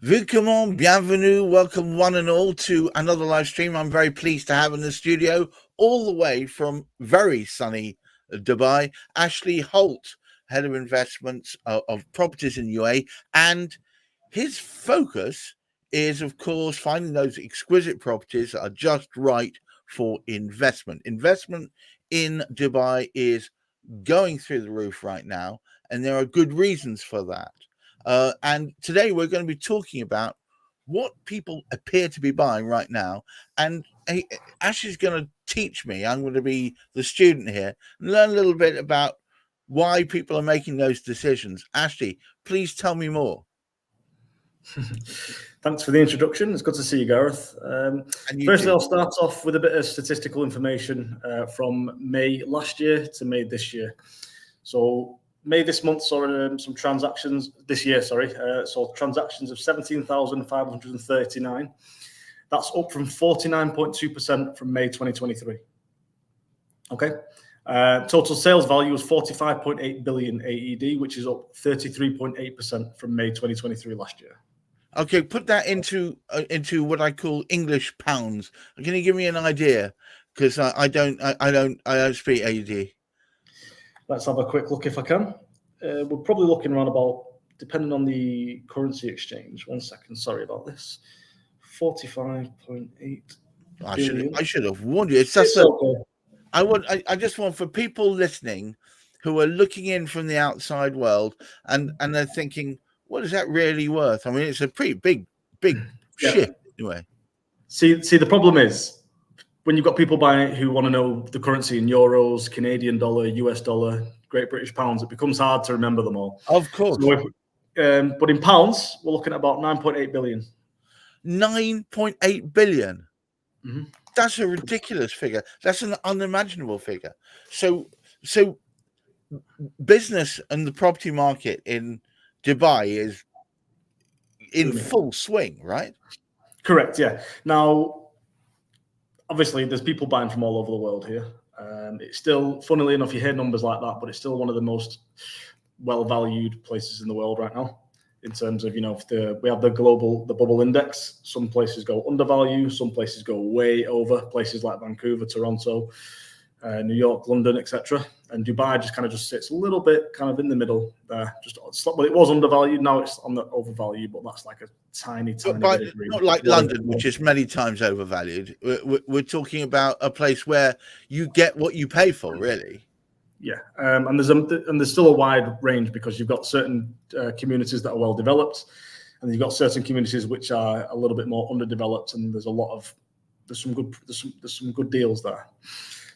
Willkommen, bienvenue, welcome one and all to another live stream. I'm very pleased to have in the studio, all the way from very sunny Dubai, Ashley Holt, Head of Investments of Properties in UAE. And his focus is, of course, finding those exquisite properties that are just right for investment. Investment in Dubai is going through the roof right now, and there are good reasons for that. And today we're going to be talking about what people appear to be buying right now. And Ash is going to teach me. I'm going to be the student here and learn a little bit about why people are making those decisions. Ashley, please tell me more. Thanks for the introduction. It's good to see you, Gareth. Firstly, I'll start off with a bit of statistical information from May last year to May this year. So May this month saw some transactions this year, saw transactions of 17,539. That's up from 49.2% from May 2023. Okay. Total sales value was 45.8 billion AED, which is up 33.8% from May 2023 last year. Okay, put that into what I call English pounds. Can you give me an idea? Because I don't speak AED. Let's have a quick look if I can. We're probably looking around about, depending on the currency exchange. 1 second, sorry about this. 45.8 billion. I should have warned you. It's just okay. I just want for people listening who are looking in from the outside world and they're thinking, what is that really worth? I mean, it's a pretty big shift anyway. See, the problem is when you've got people buying who want to know the currency in euros, Canadian dollar, US dollar, Great British pounds, it becomes hard to remember them all. Of course. So but in pounds, we're looking at about 9.8 billion. 9.8 billion. Mm-hmm. That's a ridiculous figure. That's an unimaginable figure. So business and the property market in Dubai is in full swing, right? Correct, yeah. Now, obviously, there's people buying from all over the world here. It's still, funnily enough, you hear numbers like that, but it's still one of the most well-valued places in the world right now. In terms of, we have the bubble index. Some places go undervalue, some places go way over. Places like Vancouver, Toronto, New York, London, etc. And Dubai just sits a little bit kind of in the middle there. Well, it was undervalued, now it's on the overvalue, but that's like a tiny bit of green. Not like London, which is many times overvalued. We're talking about a place where you get what you pay for, really. Yeah, and there's still a wide range because you've got certain communities that are well developed, and you've got certain communities which are a little bit more underdeveloped, and there's some good deals there.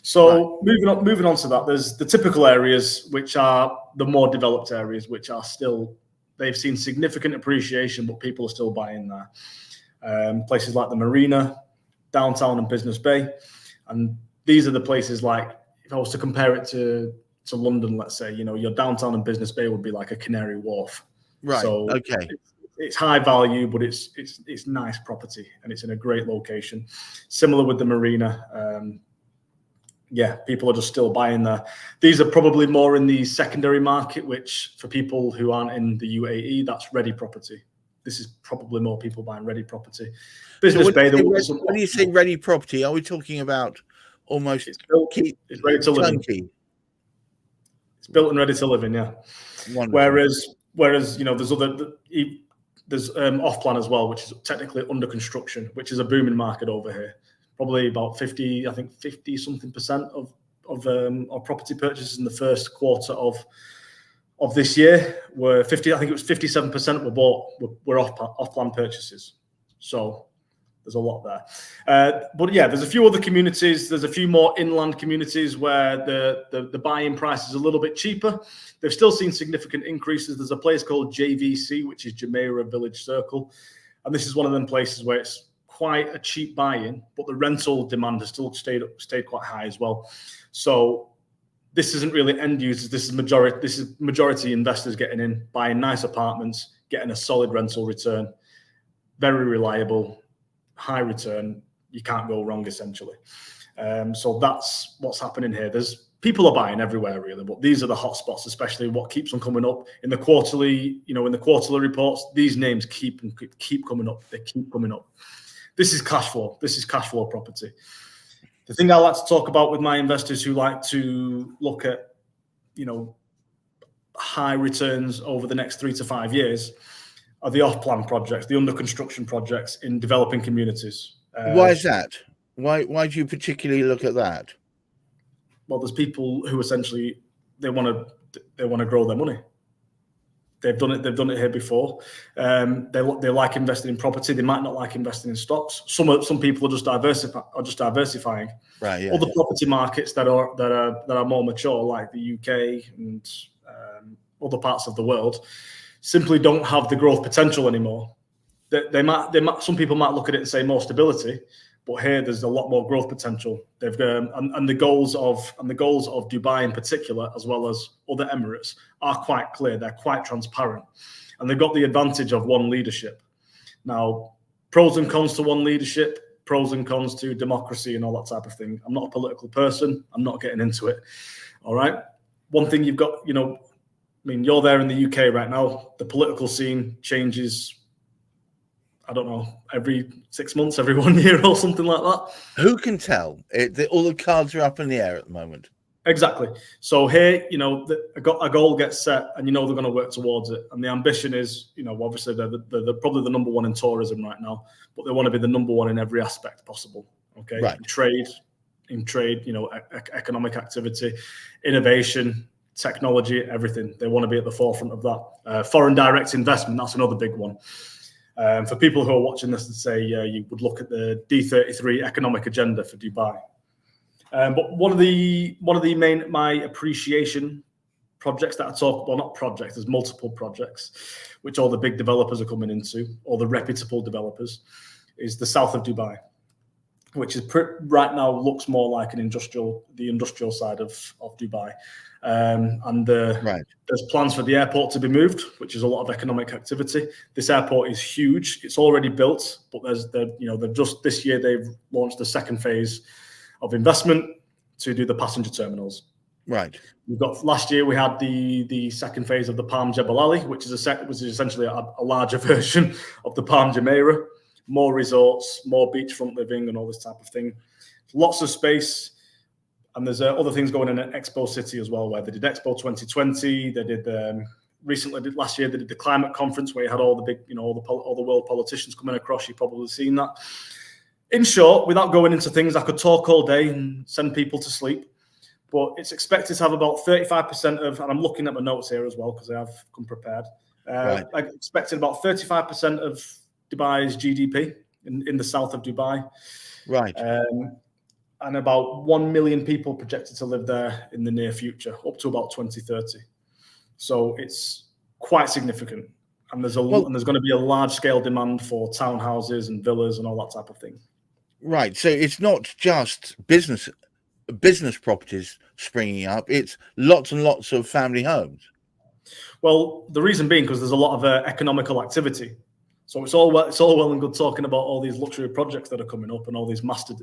So right. moving on to that, there's the typical areas which are the more developed areas, which are still, they've seen significant appreciation, but people are still buying there. Places like the Marina, Downtown and Business Bay, and these are the places like, if I was to compare it to London, let's say, your Downtown and Business Bay would be like a Canary Wharf. Right. So okay. It's high value, but it's nice property and it's in a great location. Similar with the Marina. People are just still buying there. These are probably more in the secondary market, which for people who aren't in the UAE, that's ready property. This is probably more people buying ready property. Business Bay. When you say ready property, are we talking about almost it's ready to live in? It's built and ready to live in, yeah. Wonderful. Whereas there's off-plan as well, which is technically under construction, which is a booming market over here. Probably about 50-something% of property purchases in the first quarter of this year were 50. I think it was 57% were off-plan purchases. So there's a lot there. But yeah, there's a few other communities. There's a few more inland communities where the buy-in price is a little bit cheaper. They've still seen significant increases. There's a place called JVC, which is Jumeirah Village Circle. And this is one of them places where it's quite a cheap buy-in, but the rental demand has still stayed quite high as well. So this isn't really end users. This is majority investors getting in, buying nice apartments, getting a solid rental return, very reliable, high return. You can't go wrong, essentially. So that's what's happening here. There's people are buying everywhere really, but these are the hot spots, especially what keeps on coming up in the quarterly. In the quarterly reports, these names keep coming up. They keep coming up. This is cash flow. This is cash flow property. The thing I like to talk about with my investors who like to look at, high returns over the next 3 to 5 years are the off-plan projects, the under construction projects in developing communities. Why is that? Why do you particularly look at that? Well, there's people who essentially they want to grow their money. They've done it here before. They like investing in property. They might not like investing in stocks. Some people are just diversifying. Right. Yeah. Other property markets that are more mature, like the UK and other parts of the world, simply don't have the growth potential anymore. They might. Some people might look at it and say more stability, but here there's a lot more growth potential. They've and the goals of Dubai in particular, as well as other Emirates, are quite clear. They're quite transparent, and they've got the advantage of one leadership. Now, pros and cons to one leadership, pros and cons to democracy, and all that type of thing. I'm not a political person. I'm not getting into it. All right. One thing you've got, you're there in the UK right now. The political scene changes. I don't know, every 6 months, every 1 year or something like that. Who can tell? All the cards are up in the air at the moment. Exactly. So here, a goal gets set and they're going to work towards it. And the ambition is, obviously they're probably the number one in tourism right now, but they want to be the number one in every aspect possible. Okay. Right. In trade, economic activity, innovation, technology, everything. They want to be at the forefront of that. Foreign direct investment, that's another big one. For people who are watching this and say you would look at the D33 economic agenda for Dubai, but one of the main my appreciation projects that I talk about, not projects, there's multiple projects which all the big developers are coming into, or the reputable developers, is the south of Dubai, which is right now looks more like the industrial side of Dubai. Right. There's plans for the airport to be moved, which is a lot of economic activity. This airport is huge. It's already built, but they've just this year they've launched the second phase of investment to do the passenger terminals. Right. We've got last year we had the second phase of the Palm Jebel Ali, which is essentially a larger version of the Palm Jumeirah. More resorts, more beachfront living, and all this type of thing. Lots of space. And there's other things going on at Expo City as well, where they did Expo 2020. They did last year. They did the climate conference where you had all the big, all the world politicians coming across. You've probably seen that. In short, without going into things, I could talk all day and send people to sleep. But it's expected to have about 35% of, and I'm looking at my notes here as well because I have come prepared. Right. I expected about 35% of Dubai's GDP in the south of Dubai. Right. And about 1 million people projected to live there in the near future, up to about 2030. So it's quite significant. And there's going to be a large scale demand for townhouses and villas and all that type of thing. Right. So it's not just business properties springing up. It's lots and lots of family homes. Well, the reason being because there's a lot of economical activity. So it's all well and good talking about all these luxury projects that are coming up and all these master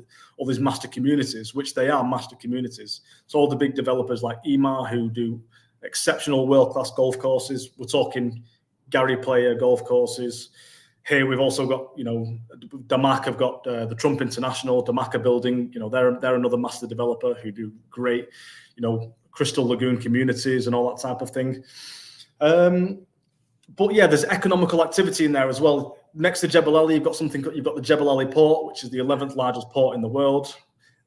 communities, which they are master communities. So all the big developers like Ema who do exceptional world-class golf courses. We're talking Gary Player golf courses. Here we've also got, Damac have got the Trump International, Damaca building. They're another master developer who do great, Crystal Lagoon communities and all that type of thing. But yeah, there's economical activity in there as well. Next to Jebel Ali, you've got the Jebel Ali port, which is the 11th largest port in the world.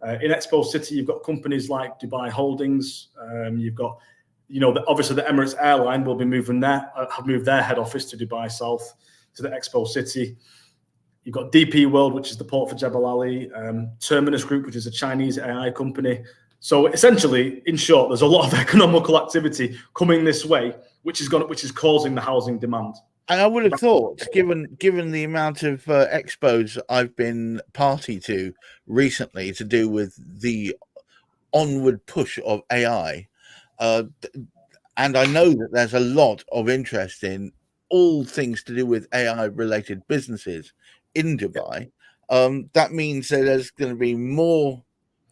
In Expo City, you've got companies like Dubai Holdings. You've got, obviously the Emirates airline will be have moved their head office to Dubai South, to the Expo City. You've got DP World, which is the port for Jebel Ali. Terminus Group, which is a Chinese AI company. So essentially, in short, there's a lot of economical activity coming this way, which is causing the housing demand. And I would have thought, given the amount of expos I've been party to recently to do with the onward push of AI, and I know that there's a lot of interest in all things to do with AI-related businesses in Dubai. That means that there's going to be more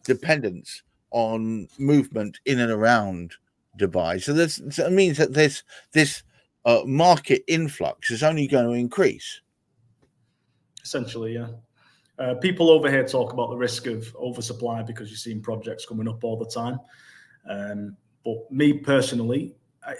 dependence on movement in and around Dubai. So that means that this market influx is only going to increase. Essentially, yeah. People over here talk about the risk of oversupply because you're seeing projects coming up all the time. But me personally,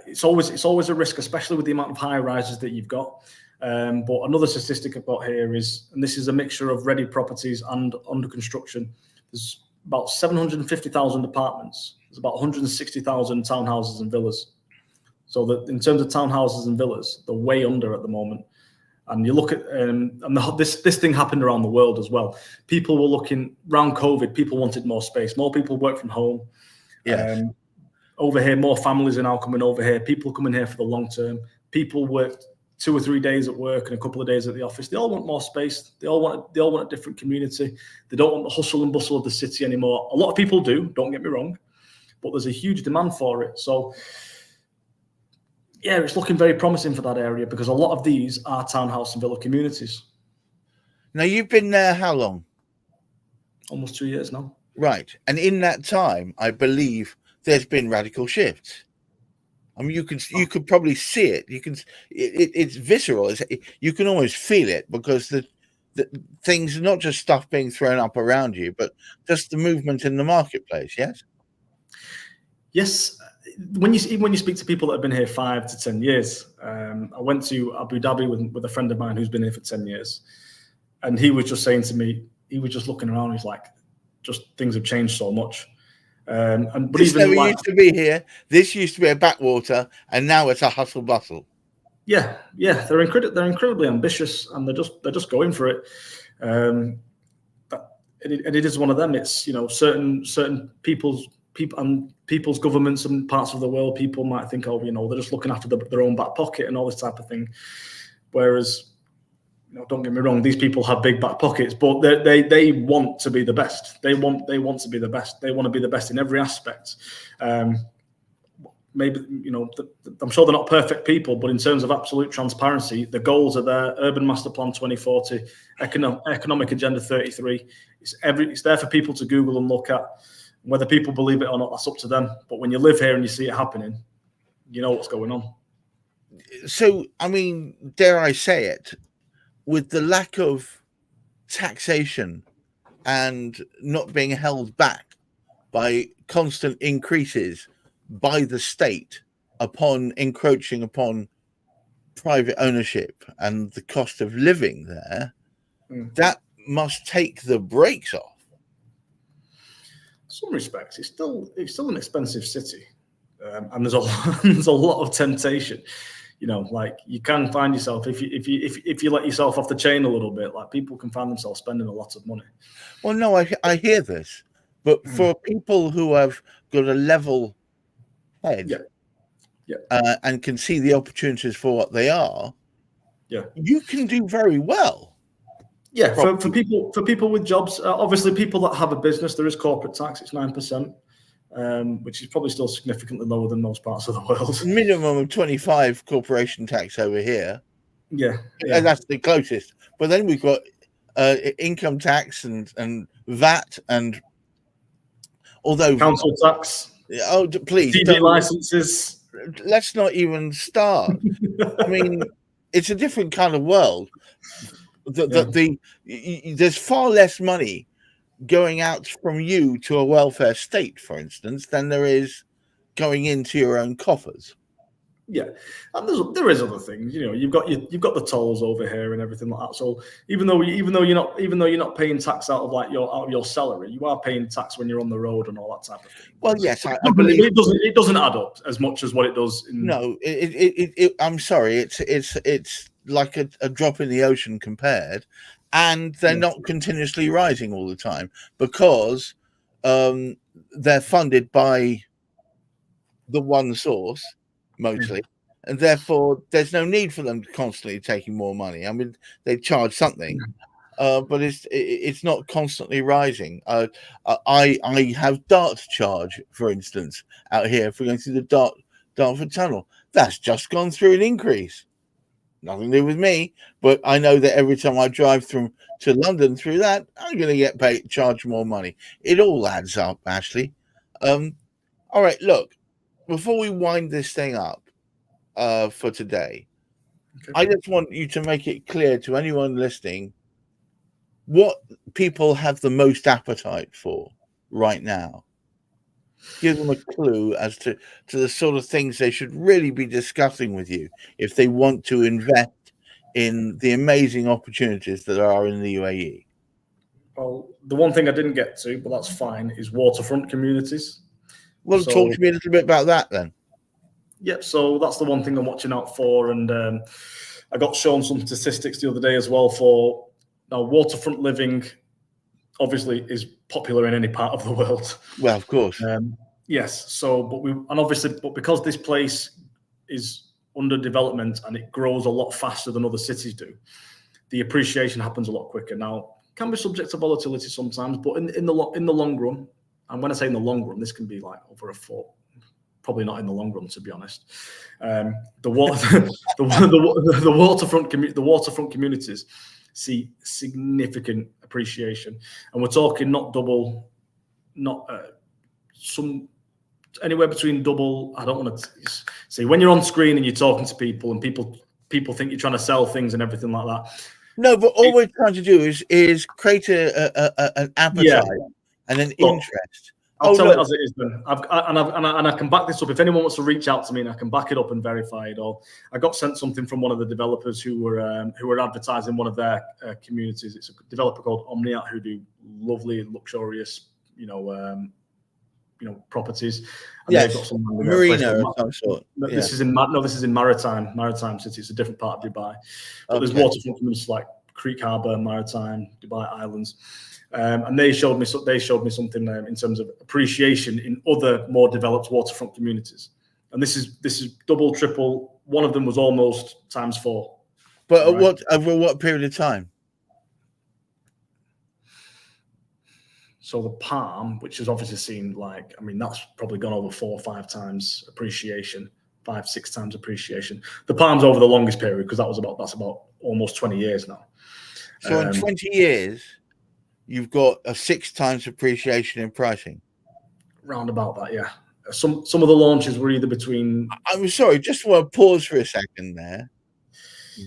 it's always a risk, especially with the amount of high rises that you've got. But another statistic I've got here is, and this is a mixture of ready properties and under construction, there's about 750,000 apartments. There's about 160,000 townhouses and villas. So that in terms of townhouses and villas, they're way under at the moment. And you look at, this thing happened around the world as well. People were looking, around COVID, people wanted more space. More people work from home. Yes. Over here, more families are now coming over here. People coming here for the long term. People work 2 or 3 days at work and a couple of days at the office. They all want more space. They all want a different community. They don't want the hustle and bustle of the city anymore. A lot of people do, don't get me wrong, but there's a huge demand for it. So yeah, it's looking very promising for that area because a lot of these are townhouse and villa communities. Now, you've been there how long? Almost 2 years now. Right. And in that time, I believe there's been radical shifts. I mean, you could probably see it. It's visceral. You can almost feel it because the things, not just stuff being thrown up around you, but just the movement in the marketplace. Yes. Yes. When you speak to people that have been here 5 to 10 years, I went to Abu Dhabi with a friend of mine who's been here for 10 years, and he was just saying to me, he was just looking around. He's like, just things have changed so much. But this never used to be here. This used to be a backwater, and now it's a hustle bustle. Yeah, they're incredibly ambitious, and they're just going for it. And it is one of them. It's, you know, certain people's governments and parts of the world, people might think, oh, you know, they're just looking after their own back pocket and all this type of thing. Whereas, you know, don't get me wrong, these people have big back pockets, but they want to be the best. They want to be the best. They want to be the best in every aspect. Maybe, you know, I'm sure they're not perfect people, but in terms of absolute transparency, the goals are there. Urban Master Plan 2040, Economic Agenda 33. It's there for people to Google and look at. Whether people believe it or not, that's up to them. But when you live here and you see it happening, you know what's going on. So, I mean, dare I say it, with the lack of taxation and not being held back by constant increases by the state upon encroaching upon private ownership and the cost of living there, that must take the brakes off. In some respects, it's still an expensive city, and there's a lot of temptation. You know, like, you can find yourself, if you let yourself off the chain a little bit, like, people can find themselves spending a lot of money. Well, no, I hear this, but for people who have got a level head, and can see the opportunities for what they are, you can do very well. Yeah, for people with jobs, obviously people that have a business, there is corporate tax. It's 9%. Which is probably still significantly lower than most parts of the world. Minimum of 25 corporation tax over here. Yeah. And that's the closest. But then we've got income tax and VAT, and although council tax. Oh, please, TV licenses. Let's not even start. I mean, it's a different kind of world. There's far less money going out from you to a welfare state, for instance, than there is going into your own coffers. Yeah, and there is other things. You know, you've got the tolls over here and everything like that. So even though you're not paying tax out of your salary, you are paying tax when you're on the road and all that type of thing. Well, yes, I believe it doesn't add up as much as what it does. No, I'm sorry, it's like a drop in the ocean compared. And they're not continuously rising all the time because they're funded by the one source, mostly. And therefore, there's no need for them constantly taking more money. I mean, they charge something, but it's not constantly rising. I have Dart charge, for instance, out here. If we're going through the Dartford Tunnel, that's just gone through an increase. Nothing to do with me, but I know that every time I drive to London through that, I'm going to get charged more money. It all adds up, Ashley. All right, look, before we wind this thing up for today, okay, I just want you to make it clear to anyone listening what people have the most appetite for right now. Give them a clue as to the sort of things they should really be discussing with you if they want to invest in the amazing opportunities that are in the UAE. Well, the one thing I didn't get to, but that's fine, is waterfront communities. Well, talk to me a little bit about that then. Yep, so that's the one thing I'm watching out for. And I got shown some statistics the other day as well for now waterfront living obviously is popular in any part of the world. Well, of course. Yes. So, but because this place is under development and it grows a lot faster than other cities do, the appreciation happens a lot quicker. Now, it can be subject to volatility sometimes, but in the long run, and when I say in the long run, this can be like over a foot. Probably not in the long run, to be honest. The waterfront communities see significant appreciation, and we're talking not double, not some anywhere between double. I don't want to say when you're on screen and you're talking to people, and people think you're trying to sell things and everything like that. No, but all we're trying to do is create an appetite and an interest. I'll tell it as it is then. I can back this up. If anyone wants to reach out to me, and I can back it up and verify it all. I got sent something from one of the developers who were advertising one of their communities. It's a developer called Omniat who do lovely, luxurious, properties. And they've got some marina of some sort. This is in Maritime City. It's a different part of Dubai. But there's waterfront communities like Creek Harbour, Maritime, Dubai Islands. And they showed me something in terms of appreciation in other more developed waterfront communities. And this is double, triple. One of them was almost times 4. But over what period of time? So the Palm, which has obviously seen that's probably gone over 4 or 5 times appreciation, 5-6 times appreciation. The Palm's over the longest period because that's about almost 20 years now. So in 20 years. You've got a 6 times appreciation in pricing. Round about that, yeah. Some of the launches were either between. I'm sorry, just want to pause for a second there.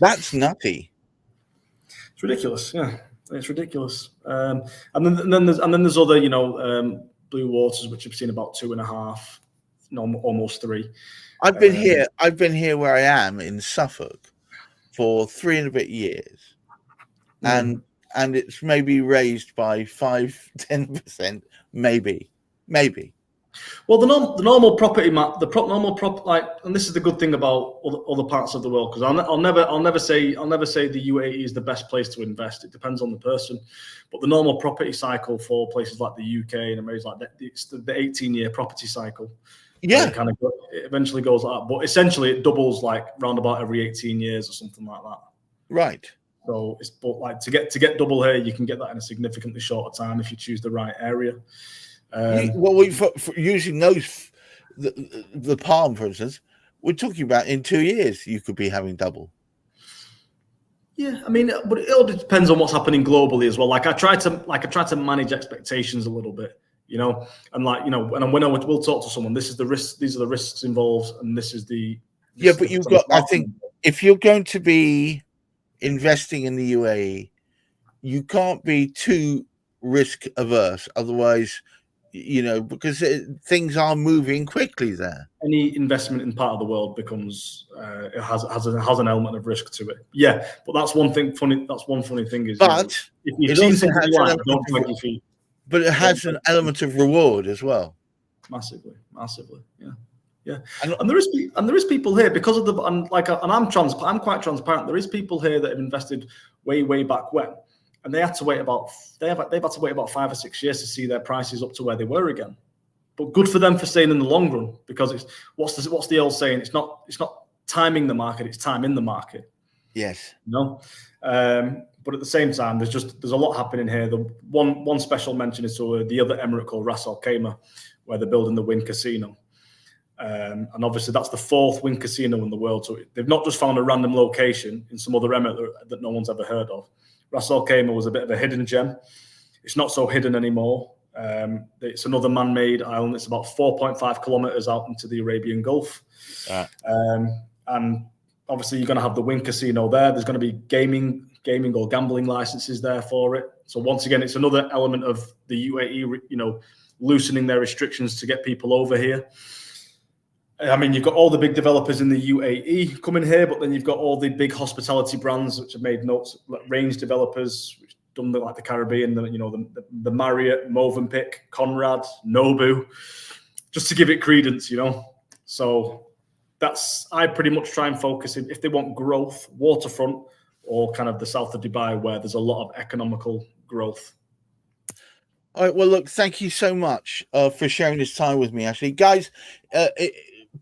That's nutty. It's ridiculous, yeah. It's ridiculous. And then there's other, blue waters which I've seen about 2.5, almost 3. I've been here where I am in Suffolk for 3 and a bit years, and it's maybe raised by 5-10%, maybe. Well, the normal property and this is the good thing about other parts of the world, because I'll never say the UAE is the best place to invest. It depends on the person, but the normal property cycle for places like the UK and America, like it's the 18-year property cycle. Yeah, it eventually goes like that, but essentially it doubles like round about every 18 years or something like that. Right. So to get double here, you can get that in a significantly shorter time if you choose the right area. For using the Palm, for instance, we're talking about in 2 years you could be having double. Yeah, I mean, but it all depends on what's happening globally as well. I try to manage expectations a little bit, and we'll talk to someone. This is the risk. These are the risks involved, and this is the. Yeah, but you've got. I think if you're going to be investing in the UAE, you can't be too risk averse. Otherwise, because things are moving quickly there. Any investment in part of the world becomes it has an element of risk to it. Yeah, but that's one thing. That's one funny thing is. But if you've seen something like, don't drag your feet. But it has an element of reward as well. Massively, yeah. Yeah, and there is people here because of I'm quite transparent. There is people here that have invested way back when, and they've had to wait about 5 or 6 years to see their prices up to where they were again. But good for them for staying in the long run, because it's what's the old saying? It's not timing the market, it's time in the market. Yes. But at the same time, there's a lot happening here. The one special mention is to the other emirate called Ras Al Khaimah, where they're building the Wynn Casino. And obviously that's the 4th Wynn casino in the world. So they've not just found a random location in some other emirate that no one's ever heard of. Ras Al Khaimah was a bit of a hidden gem. It's not so hidden anymore. It's another man-made island. It's about 4.5 kilometers out into the Arabian Gulf. And obviously you're going to have the Wynn casino there. There's going to be gaming or gambling licenses there for it. So once again, it's another element of the UAE, loosening their restrictions to get people over here. I mean, you've got all the big developers in the UAE coming here, but then you've got all the big hospitality brands which have made notes, like range developers, which done like the Caribbean, the Marriott, Movenpick, Conrad, Nobu, just to give it credence, So I pretty much try and focus if they want growth, waterfront or kind of the south of Dubai where there's a lot of economical growth. All right. Well, look, thank you so much for sharing this time with me, Ashley. Guys,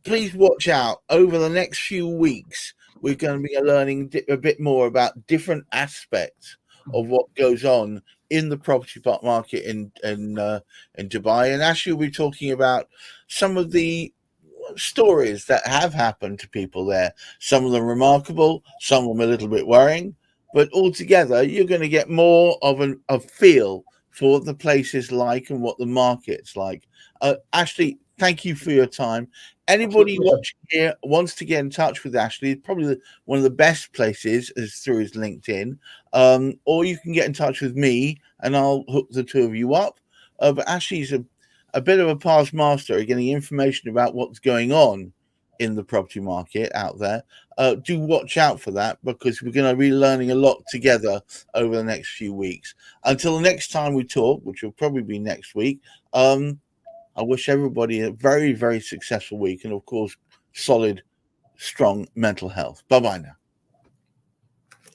please watch out. Over the next few weeks, we're going to be learning a bit more about different aspects of what goes on in the property market in Dubai. And Ashley will be talking about some of the stories that have happened to people there. Some of them remarkable, some of them a little bit worrying. But altogether, you're going to get more of a feel for what the place is like and what the market's like. Ashley, thank you for your time. Anybody watching here wants to get in touch with Ashley, probably one of the best places is through his LinkedIn, or you can get in touch with me and I'll hook the two of you up. But Ashley's a bit of a past master at getting information about what's going on in the property market out there. Do watch out for that because we're going to be learning a lot together over the next few weeks. Until the next time we talk, which will probably be next week, I wish everybody a very, very successful week and, of course, solid, strong mental health. Bye-bye now.